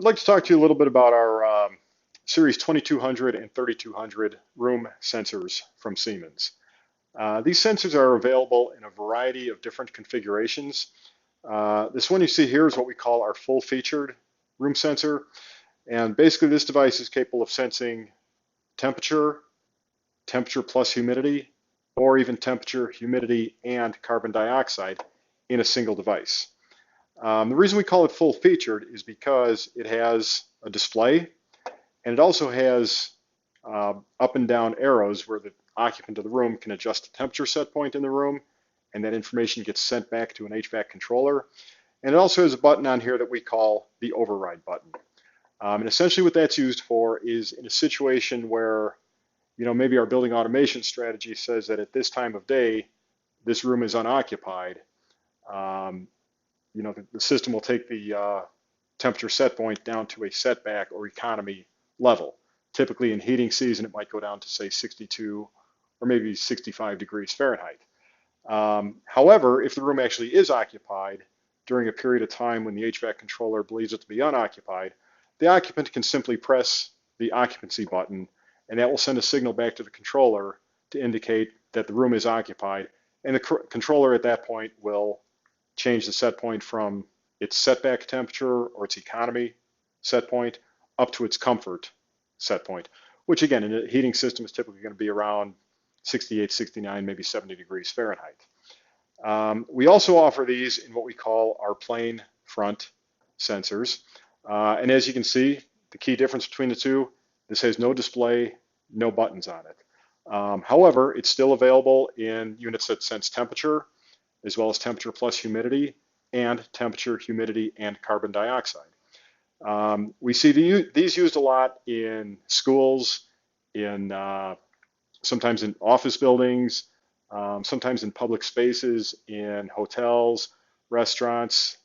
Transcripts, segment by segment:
I'd like to talk to you a little bit about our Series 2200 and 3200 room sensors from Siemens. These sensors are available in a variety of different configurations. This one you see here is what we call our full-featured room sensor. And basically this device is capable of sensing temperature, temperature plus humidity, or even temperature, humidity, and carbon dioxide in a single device. The reason we call it full-featured is because it has a display, and it also has up and down arrows where the occupant of the room can adjust the temperature set point in the room, and that information gets sent back to an HVAC controller. And it also has a button on here that we call the override button. And essentially what that's used for is in a situation where, maybe our building automation strategy says that at this time of day, this room is unoccupied. The system will take the temperature set point down to a setback or economy level. Typically in heating season, it might go down to say 62 or maybe 65 degrees Fahrenheit. However, if the room actually is occupied during a period of time when the HVAC controller believes it to be unoccupied, the occupant can simply press the occupancy button, and that will send a signal back to the controller to indicate that the room is occupied, and the controller at that point will change the set point from its setback temperature or its economy set point up to its comfort set point, which again in a heating system is typically going to be around 68, 69, maybe 70 degrees Fahrenheit. We also offer these in what we call our plain front sensors. And as you can see, the key difference between the two, this has no display, no buttons on it. However, it's still available in units that sense temperature, as well as temperature plus humidity, and temperature, humidity, and carbon dioxide. We see these used a lot in schools, sometimes in office buildings, sometimes in public spaces, in hotels, restaurants,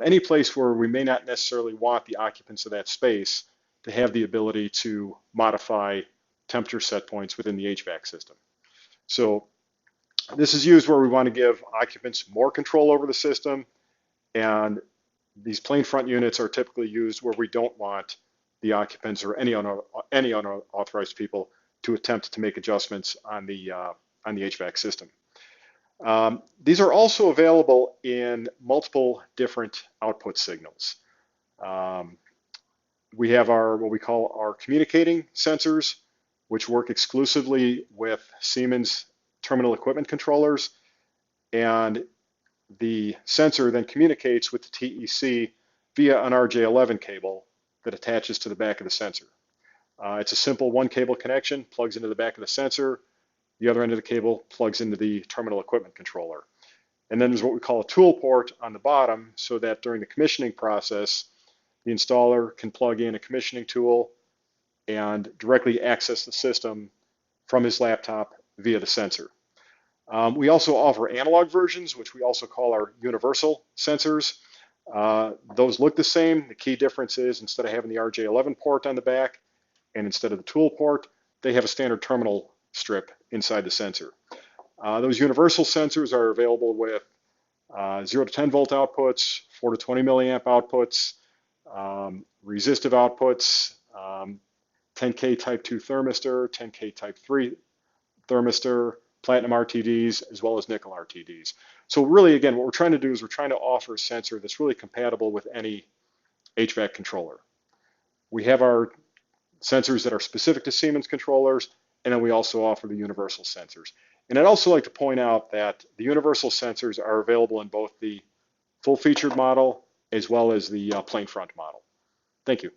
any place where we may not necessarily want the occupants of that space to have the ability to modify temperature set points within the HVAC system. So this is used where we want to give occupants more control over the system, and these plain front units are typically used where we don't want the occupants or any unauthorized people to attempt to make adjustments on the HVAC system. These are also available in multiple different output signals. We have what we call our communicating sensors, which work exclusively with Siemens terminal equipment controllers, and the sensor then communicates with the TEC via an RJ11 cable that attaches to the back of the sensor. It's a simple one cable connection, plugs into the back of the sensor. The other end of the cable plugs into the terminal equipment controller. And then there's what we call a tool port on the bottom, so that during the commissioning process, the installer can plug in a commissioning tool and directly access the system from his laptop via the sensor. We also offer analog versions, which we also call our universal sensors. Those look the same. The key difference is instead of having the RJ11 port on the back and instead of the tool port, they have a standard terminal strip inside the sensor. Those universal sensors are available with 0 to 10 volt outputs, 4 to 20 milliamp outputs, resistive outputs, 10K type 2 thermistor, 10K type 3 thermistor, platinum RTDs, as well as nickel RTDs. So really, again, what we're trying to do is we're trying to offer a sensor that's really compatible with any HVAC controller. We have our sensors that are specific to Siemens controllers, and then we also offer the universal sensors. And I'd also like to point out that the universal sensors are available in both the full-featured model as well as the plain front model. Thank you.